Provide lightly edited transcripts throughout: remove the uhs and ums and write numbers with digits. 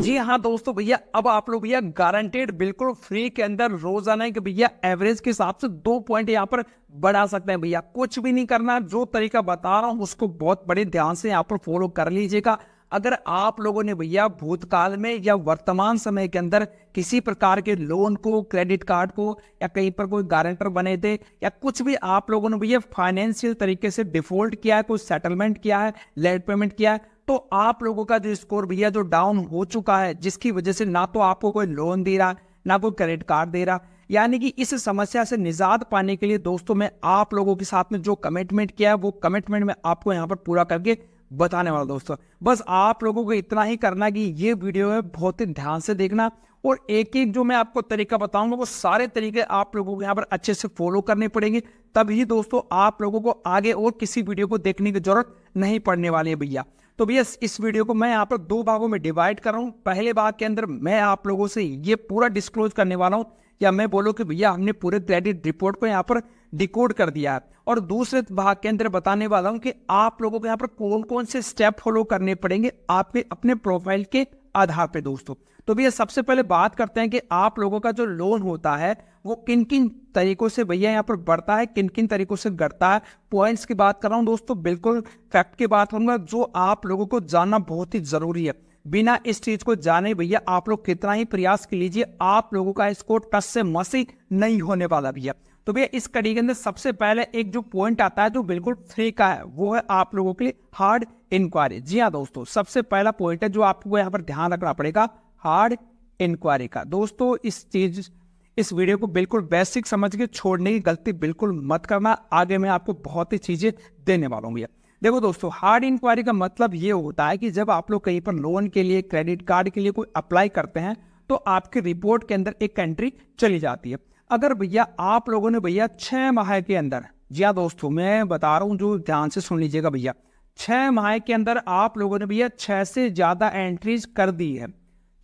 जी हाँ दोस्तों भैया, अब आप लोग भैया गारंटेड बिल्कुल फ्री के अंदर रोजाना के भैया एवरेज के हिसाब से 2 पॉइंट यहाँ पर बढ़ा सकते हैं भैया। कुछ भी नहीं करना, जो तरीका बता रहा हूँ उसको बहुत बड़े ध्यान से यहाँ पर फॉलो कर लीजिएगा। अगर आप लोगों ने भैया भूतकाल में या वर्तमान समय के अंदर किसी प्रकार के लोन को, क्रेडिट कार्ड को, या कहीं पर कोई गारंटर बने थे, या कुछ भी आप लोगों ने भैया फाइनेंशियल तरीके से डिफॉल्ट किया है, कोई सेटलमेंट किया है, लेट पेमेंट किया है, तो आप लोगों का जो स्कोर भैया जो डाउन हो चुका है, जिसकी वजह से ना तो आपको कोई लोन दे रहा, ना कोई क्रेडिट कार्ड दे रहा, यानी कि इस समस्या से निजात पाने के लिए दोस्तों मैं आप लोगों के साथ में जो कमिटमेंट किया है वो कमिटमेंट मैं आपको यहाँ पर पूरा करके बताने वाला दोस्तों। बस आप लोगों को इतना ही करना कि ये वीडियो है बहुत ही ध्यान से देखना, और एक एक जो मैं आपको तरीका बताऊंगा वो सारे तरीके आप लोगों को यहाँ पर अच्छे से फॉलो करने पड़ेंगे, तभी दोस्तों आप लोगों को आगे और किसी वीडियो को देखने की जरूरत नहीं पड़ने वाली है भैया। तो भैया इस वीडियो को मैं यहाँ पर 2 भागों में डिवाइड कर रहा हूँ। पहले भाग के अंदर मैं आप लोगों से ये पूरा डिस्क्लोज करने वाला हूँ, या मैं बोलूँ कि भैया हमने पूरे क्रेडिट रिपोर्ट को यहाँ पर डिकोड कर दिया है, और दूसरे भाग के अंदर बताने वाला हूँ कि आप लोगों को यहाँ पर कौन कौन से स्टेप फॉलो करने पड़ेंगे आपके अपने प्रोफाइल के आधार पे दोस्तों। तो भैया सबसे पहले बात करते हैं कि आप लोगों का जो लोन होता है वो किन किन तरीकों से भैया यहाँ पर बढ़ता है, किन किन तरीकों से घटता है। पॉइंट्स की बात कर रहा हूँ दोस्तों, बिल्कुल फैक्ट की बात करूंगा, जो आप लोगों को जानना बहुत ही जरूरी है। बिना इस चीज को जाने भैया आप लोग कितना ही प्रयास कर लीजिए, आप लोगों का स्कोर टस से मसी नहीं होने वाला भैया। तो भैया इस कड़ी के अंदर सबसे पहले एक जो पॉइंट आता है जो बिल्कुल फ्री का है, वो है आप लोगों के लिए हार्ड इंक्वायरी। जी हाँ दोस्तों, सबसे पहला पॉइंट है जो आपको यहाँ पर ध्यान रखना पड़ेगा, हार्ड इंक्वायरी का। दोस्तों इस वीडियो को बिल्कुल बेसिक समझ के छोड़ने की गलती बिल्कुल मत करना, आगे मैं आपको बहुत ही चीजें देने वाला हूँ भैया। देखो दोस्तों, हार्ड इंक्वायरी का मतलब ये होता है कि जब आप लोग कहीं पर लोन के लिए, क्रेडिट कार्ड के लिए कोई अप्लाई करते हैं तो आपके रिपोर्ट के अंदर एक एंट्री चली जाती है। अगर भैया आप लोगों ने भैया 6 माह के अंदर, जी हाँ दोस्तों मैं बता रहा हूँ, जो ध्यान से सुन लीजिएगा भैया, 6 माह के अंदर आप लोगों ने भैया 6 से ज्यादा एंट्रीज कर दी है,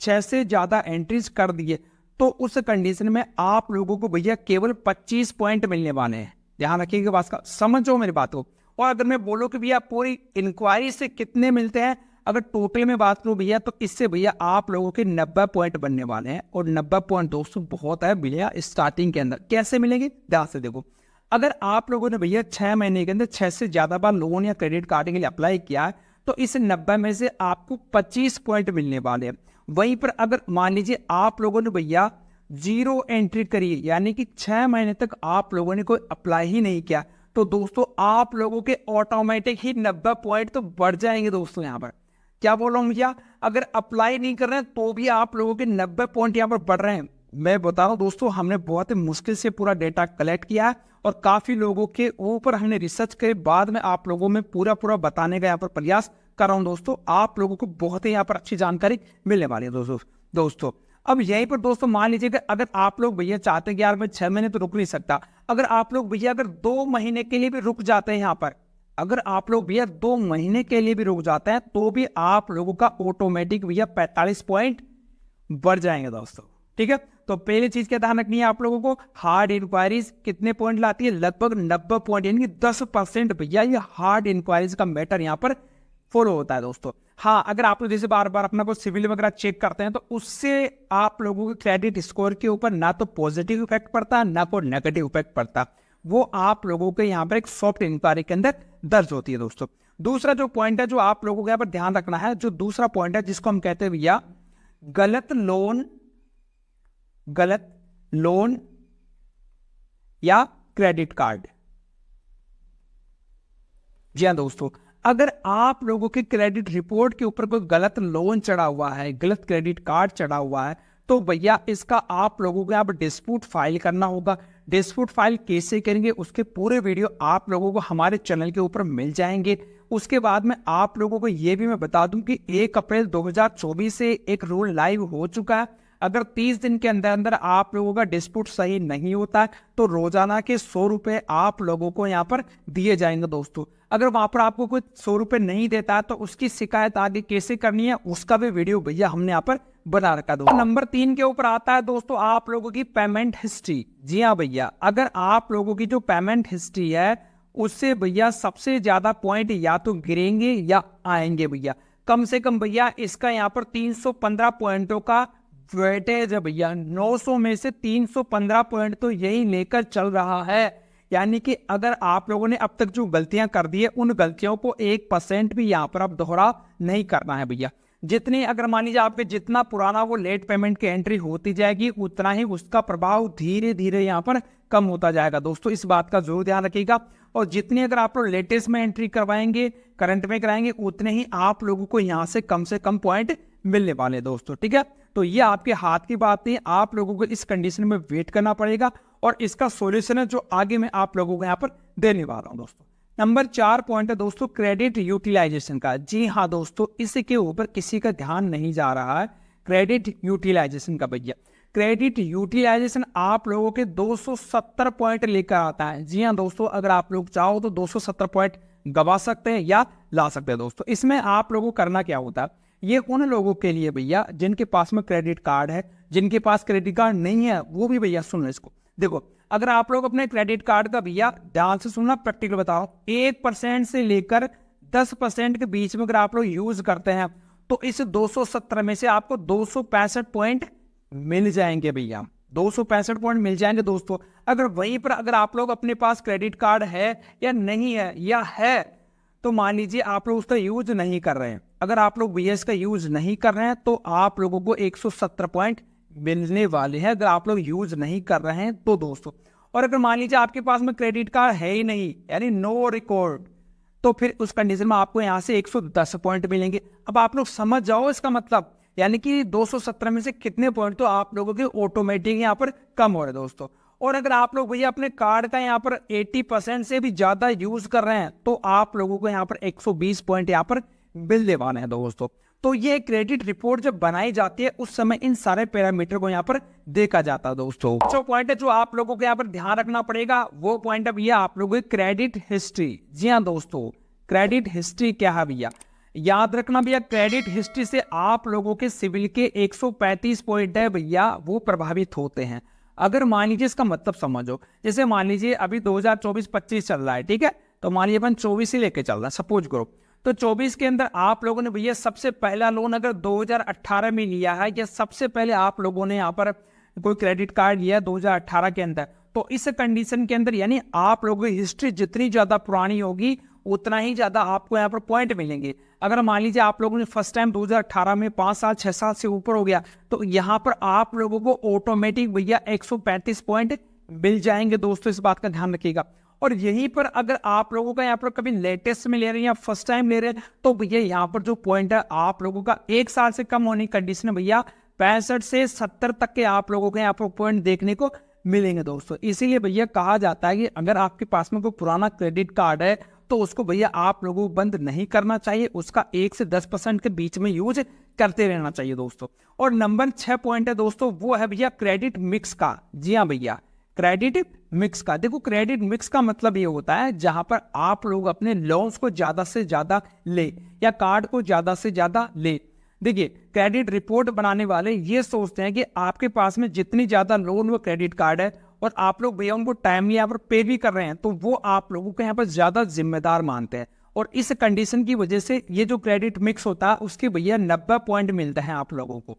6 से ज्यादा एंट्रीज कर दी है, तो उस कंडीशन में आप लोगों को भैया केवल 25 पॉइंट मिलने वाले हैं। ध्यान रखिएगा बात का, समझो मेरी बात को। और अगर मैं बोलूं कि भैया पूरी इंक्वायरी से कितने मिलते हैं, अगर टोटल में बात करूं भैया, तो इससे भैया आप लोगों के 90 पॉइंट बनने वाले हैं। और 90 पॉइंट दोस्तों बहुत है भैया स्टार्टिंग के अंदर। कैसे मिलेंगे ध्यान से देखो, अगर आप लोगों ने भैया 6 महीने के अंदर 6 से ज्यादा बार लोन या क्रेडिट कार्ड के लिए अप्लाई किया है, तो इस 90 में से आपको 25 पॉइंट मिलने वाले हैं। वहीं पर अगर मान लीजिए आप लोगों ने भैया 0 एंट्री करी, यानी कि 6 महीने तक आप लोगों ने कोई अप्लाई ही नहीं किया, तो दोस्तों आप लोगों के ऑटोमेटिक ही 90 पॉइंट तो बढ़ जाएंगे दोस्तों। यहाँ पर क्या बोल रहा हूँ भैया, अगर अप्लाई नहीं कर रहे हैं तो भी आप लोगों के 90 पॉइंट यहाँ पर बढ़ रहे हैं। मैं बता रहा हूँ दोस्तों, हमने बहुत ही मुश्किल से पूरा डेटा कलेक्ट किया है, और काफी लोगों के ऊपर हमने रिसर्च के बाद में आप लोगों में पूरा बताने का यहाँ पर प्रयास कर रहा हूँ दोस्तों। आप लोगों को बहुत ही यहाँ पर अच्छी जानकारी मिलने वाली है दोस्तों। अब यहीं पर दोस्तों मान लीजिएगा, अगर आप लोग भैया चाहते हैं कि यार मैं 6 महीने तो रुक नहीं सकता, अगर आप लोग भैया अगर 2 महीने के लिए भी रुक जाते हैं यहाँ पर, अगर आप लोग भैया 2 महीने के लिए भी रुक जाते हैं, तो भी आप लोगों का ऑटोमेटिक भैया 45 पॉइंट बढ़ जाएंगे दोस्तों। ठीक है, तो पहली चीज क्या ध्यान रखनी है आप लोगों को, हार्ड इंक्वायरीज कितने पॉइंट लाती है, लगभग 90 पॉइंट, यानी कि 10% भैया ये हार्ड इंक्वायरीज का मैटर यहाँ पर फॉलो होता है दोस्तों। हाँ, अगर आप लोग जैसे बार बार अपना कोई सिविल वगैरह चेक करते हैं, तो उससे आप लोगों के क्रेडिट स्कोर के ऊपर ना तो पॉजिटिव इफेक्ट पड़ता, ना कोई नेगेटिव इफेक्ट पड़ता, वो आप लोगों के यहाँ पर एक सॉफ्ट इंक्वायरी के अंदर दर्ज होती है दोस्तों। दूसरा जो पॉइंट है जो आप लोगों को यहाँ पर ध्यान रखना है, जो दूसरा पॉइंट है जिसको हम कहते हैं भैया गलत लोन या क्रेडिट कार्ड। जी हाँ दोस्तों, अगर आप लोगों के क्रेडिट रिपोर्ट के ऊपर कोई गलत लोन चढ़ा हुआ है, गलत क्रेडिट कार्ड चढ़ा हुआ है, तो भैया इसका आप लोगों को यहाँ पर डिस्प्यूट फाइल करना होगा। डिस्प्यूट फाइल कैसे करेंगे उसके पूरे वीडियो आप लोगों को हमारे चैनल के ऊपर मिल जाएंगे। उसके बाद में आप लोगों को ये भी मैं बता दूं कि 1 अप्रैल 2024 से एक रूल लाइव हो चुका है। अगर 30 दिन के अंदर अंदर आप लोगों का डिस्प्यूट सही नहीं होता है, तो रोजाना के 100 रुपए आप लोगों को यहाँ पर दिए जाएंगे दोस्तों। अगर वहां पर आपको कोई 100 रुपए नहीं देता है, तो उसकी शिकायत आगे कैसे करनी है उसका भी वीडियो भैया हमने यहाँ पर बना रखा दोस्तों। नंबर 3 के ऊपर आता है दोस्तों आप लोगों की पेमेंट हिस्ट्री। जी हाँ भैया, अगर आप लोगों की जो पेमेंट हिस्ट्री है उससे भैया सबसे ज्यादा पॉइंट या तो गिरेंगे या आएंगे भैया। कम से कम भैया इसका यहाँ पर 315 पॉइंटों का वेटेज है भैया। 900 में से 315 पॉइंट तो यही लेकर चल रहा है। यानी कि अगर आप लोगों ने अब तक जो गलतियां कर दी है उन गलतियों को 1% भी यहाँ पर अब दोहरा नहीं करना है भैया। जितनी अगर मान लीजिए आपके जितना पुराना वो लेट पेमेंट की एंट्री होती जाएगी उतना ही उसका प्रभाव धीरे धीरे यहाँ पर कम होता जाएगा दोस्तों, इस बात का जरूर ध्यान रखिएगा। और जितनी अगर आप लोग लेटेस्ट में एंट्री करवाएंगे, करंट में कराएंगे, उतने ही आप लोगों को यहाँ से कम पॉइंट मिलने वाले दोस्तों, ठीक है। तो ये आपके हाथ की बात नहीं, आप लोगों को इस कंडीशन में वेट करना पड़ेगा और इसका सॉल्यूशन है जो आगे मैं आप लोगों को यहाँ पर देने वाला हूँ दोस्तों। नंबर 4 पॉइंट है दोस्तों क्रेडिट यूटिलाइजेशन का। जी हाँ दोस्तों, इसके ऊपर किसी का ध्यान नहीं जा रहा है, क्रेडिट यूटिलाइजेशन का भैया। क्रेडिट यूटिलाइजेशन आप लोगों के 270 पॉइंट लेकर आता है। जी हाँ दोस्तों, अगर आप लोग चाहो तो 270 पॉइंट गवा सकते हैं या ला सकते हैं दोस्तों। इसमें आप लोगों को करना क्या होता है, ये उन लोगों के लिए भैया जिनके पास में क्रेडिट कार्ड है, जिनके पास क्रेडिट कार्ड नहीं है वो भी भैया सुनो इसको। देखो, अगर आप लोग अपने क्रेडिट कार्ड का भैया ध्यान से सुनना, प्रैक्टिकल बताओ, 1% से लेकर 10% के बीच में अगर आप लोग यूज करते हैं तो इस 270 में से आपको 265 पॉइंट मिल जाएंगे भैया। 265 पॉइंट मिल जाएंगे दोस्तों। अगर वहीं पर अगर आप लोग अपने पास क्रेडिट कार्ड है या नहीं है, या है तो मान लीजिए आप लोग उसका यूज नहीं कर रहे हैं, अगर आप लोग बीएस का यूज नहीं कर रहे हैं तो आप लोगों को 170 पॉइंट मिलने वाले हैं, अगर आप लोग यूज नहीं कर रहे हैं तो दोस्तों। और अगर मान लीजिए आपके पास में क्रेडिट कार्ड है ही नहीं, यानी नो रिकॉर्ड, तो फिर उस कंडीशन में आपको यहां से 110 पॉइंट मिलेंगे। अब आप लोग समझ जाओ इसका मतलब, यानी कि 217 में से कितने पॉइंट तो आप लोगों के ऑटोमेटिक यहाँ पर कम हो रहे हैं दोस्तों। और अगर आप लोग भैया अपने कार्ड का यहाँ पर 80% से भी ज्यादा यूज कर रहे हैं तो आप लोगों को यहाँ पर 120 पॉइंट यहाँ पर मिलने वाले हैं दोस्तों। तो ये क्रेडिट रिपोर्ट जब बनाई जाती है उस समय इन सारे पैरामीटर को यहाँ पर देखा जाता है दोस्तों। जो पॉइंट है जो आप लोगों को यहाँ पर ध्यान रखना पड़ेगा वो पॉइंट है भैया आप लोगों की क्रेडिट हिस्ट्री। जी हाँ दोस्तों, क्रेडिट हिस्ट्री क्या है भैया, याद रखना भैया, क्रेडिट हिस्ट्री से आप लोगों के सिविल के 135 पॉइंट है भैया वो प्रभावित होते हैं। अगर मान लीजिए, इसका मतलब समझो, जैसे मान लीजिए अभी 2024-25 चल रहा है, ठीक है, तो मान लीजिए अपन 24 ही लेके चल रहा है, सपोज करो। तो 24 के अंदर आप लोगों ने भैया सबसे पहला लोन अगर 2018 में लिया है, या सबसे पहले आप लोगों ने यहाँ पर कोई क्रेडिट कार्ड लिया 2018 के अंदर, तो इस कंडीशन के अंदर यानी आप लोगों की हिस्ट्री जितनी ज्यादा पुरानी होगी उतना ही ज्यादा आपको यहाँ पर पॉइंट मिलेंगे। अगर मान लीजिए आप लोगों ने फर्स्ट टाइम 2018 में 5 साल 6 साल से ऊपर हो गया तो यहाँ पर आप लोगों को ऑटोमेटिक भैया 135 पॉइंट मिल जाएंगे दोस्तों, इस बात का ध्यान रखिएगा। और यहीं पर अगर आप लोगों का यहाँ पर कभी लेटेस्ट में ले रहे हैं या फर्स्ट टाइम ले रहे हैं तो भैया यहाँ पर जो पॉइंट है आप लोगों का 1 साल से कम होने की कंडीशन है भैया 65 से 70 तक के आप लोगों के यहाँ पर पॉइंट देखने को मिलेंगे दोस्तों। इसीलिए भैया कहा जाता है कि अगर आपके पास में कोई पुराना क्रेडिट कार्ड है तो उसको भैया आप लोगों को बंद नहीं करना चाहिए, उसका 1 से 10% के बीच में यूज करते रहना चाहिए दोस्तों। और नंबर 6 पॉइंट है दोस्तों वो है भैया क्रेडिट मिक्स का। जी हाँ भैया, क्रेडिट मिक्स का। देखो, क्रेडिट मिक्स का मतलब ये होता है जहां पर आप लोग अपने लोन्स को ज्यादा से ज्यादा ले या कार्ड को ज्यादा से ज्यादा ले। देखिए, क्रेडिट रिपोर्ट बनाने वाले ये सोचते हैं कि आपके पास में जितनी ज्यादा लोन व क्रेडिट कार्ड है और आप लोग भैया उनको टाइमली यहाँ पर पे भी कर रहे हैं तो वो आप लोगों को यहाँ पर ज्यादा जिम्मेदार मानते हैं। और इस कंडीशन की वजह से ये जो क्रेडिट मिक्स होता है उसके भैया 90 पॉइंट मिलते हैं आप लोगों को।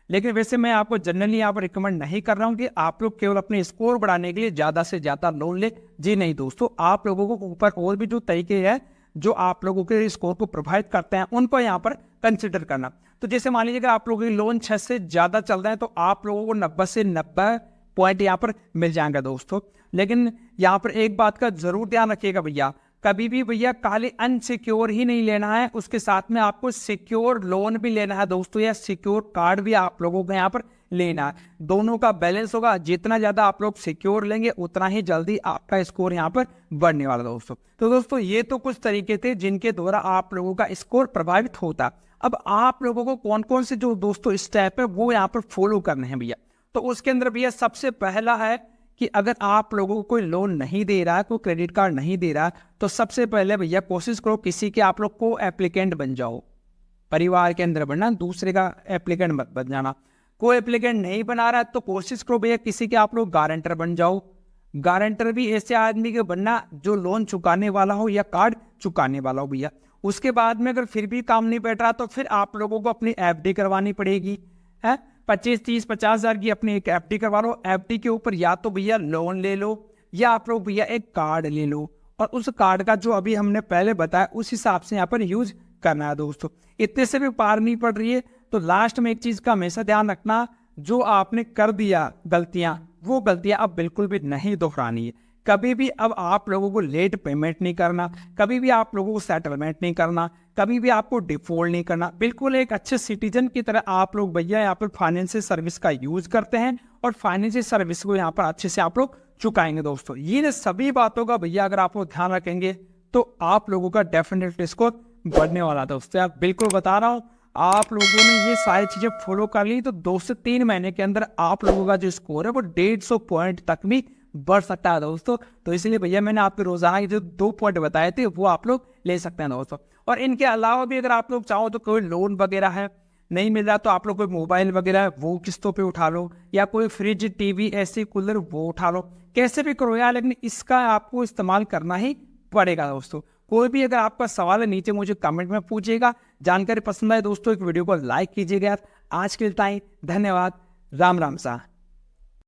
लेकिन वैसे मैं आपको जनरली यहाँ पर रिकमेंड नहीं कर रहा हूँ कि आप लोग केवल अपने स्कोर बढ़ाने के लिए ज्यादा से ज्यादा लोन ले। जी नहीं दोस्तों, आप लोगों को ऊपर और भी जो तरीके हैं जो आप लोगों के स्कोर को प्रभावित करते हैं उनको यहाँ पर कंसिडर करना। तो जैसे मान लीजिए आप लोगों की लोन 6 से ज्यादा चल रहा है तो आप लोगों को 90 से 90 पॉइंट यहाँ पर मिल जाएंगे दोस्तों। लेकिन यहाँ पर एक बात का जरूर ध्यान रखिएगा भैया, कभी भी भैया खाली अनसिक्योर ही नहीं लेना है, उसके साथ में आपको सिक्योर लोन भी लेना है दोस्तों, या सिक्योर कार्ड भी आप लोगों को यहाँ पर लेना है। दोनों का बैलेंस होगा, जितना ज्यादा आप लोग सिक्योर लेंगे उतना ही जल्दी आपका स्कोर यहाँ पर बढ़ने वाला दोस्तों। तो दोस्तों ये तो कुछ तरीके थे जिनके द्वारा आप लोगों का स्कोर प्रभावित होता। अब आप लोगों को कौन कौन से जो दोस्तों स्टेप है वो यहाँ पर फॉलो करने हैं भैया। तो उसके अंदर भैया सबसे पहला है कि अगर आप लोगों को कोई लोन नहीं दे रहा है, कोई क्रेडिट कार्ड नहीं दे रहा है, तो सबसे पहले भैया कोशिश करो किसी के आप लोग को एप्लीकेंट बन जाओ। परिवार के अंदर बनना, दूसरे का एप्लीकेंट मत बन जाना। कोई एप्लीकेंट नहीं बना रहा है तो कोशिश करो भैया किसी के आप लोग गारंटर बन जाओ। गारंटर भी ऐसे आदमी के बनना जो लोन चुकाने वाला हो या कार्ड चुकाने वाला हो भैया। उसके बाद में अगर फिर भी काम नहीं बैठ रहा तो फिर आप लोगों को अपनी एफडी करवानी पड़ेगी है। 25, 30, 50 हज़ार की अपनी एक एफडी करवा लो। एफडी के ऊपर या तो भैया लोन ले लो या आप लोग भैया एक कार्ड ले लो, और उस कार्ड का जो अभी हमने पहले बताया उस हिसाब से यहाँ पर यूज करना है दोस्तों। इतने से भी पार नहीं पड़ रही है तो लास्ट में एक चीज का हमेशा ध्यान रखना, जो आपने कर दिया गलतियां, वो गलतियां अब बिल्कुल भी नहीं दोहरानी है। कभी भी अब आप लोगों को लेट पेमेंट नहीं करना, कभी भी आप लोगों को सेटलमेंट नहीं करना, कभी भी आपको डिफॉल्ट नहीं करना। बिल्कुल एक अच्छे सिटीजन की तरह आप लोग भैया यहाँ पर फाइनेंशियल सर्विस का यूज करते हैं और फाइनेंशियल सर्विस को यहाँ पर अच्छे से आप लोग चुकाएंगे दोस्तों। ये सभी बातों का भैया अगर आप लोग ध्यान रखेंगे तो आप लोगों का डेफिनेटली स्कोर बढ़ने वाला दोस्तों। आप बिल्कुल बता रहा हूँ, आप लोगों ने ये सारी चीजें फॉलो कर ली तो 2 से 3 महीने के अंदर आप लोगों का जो स्कोर है वो 150 पॉइंट तक भी बढ़ सकता है दोस्तों। तो इसलिए भैया मैंने आपको रोजाना के जो 2 पॉइंट बताए थे वो आप लोग ले सकते हैं दोस्तों। और इनके अलावा भी अगर आप लोग चाहो तो कोई लोन वगैरह है नहीं मिल रहा तो आप लोग कोई मोबाइल वगैरह है वो किस्तों पे उठा लो, या कोई फ्रिज, टीवी, एसी, कूलर वो उठा लो, कैसे भी करो यार, लेकिन इसका आपको इस्तेमाल करना ही पड़ेगा दोस्तों। कोई भी अगर आपका सवाल है नीचे मुझे कमेंट में पूछिएगा। जानकारी पसंद आए दोस्तों एक वीडियो को लाइक कीजिएगा। आज के लिए धन्यवाद। राम राम सा।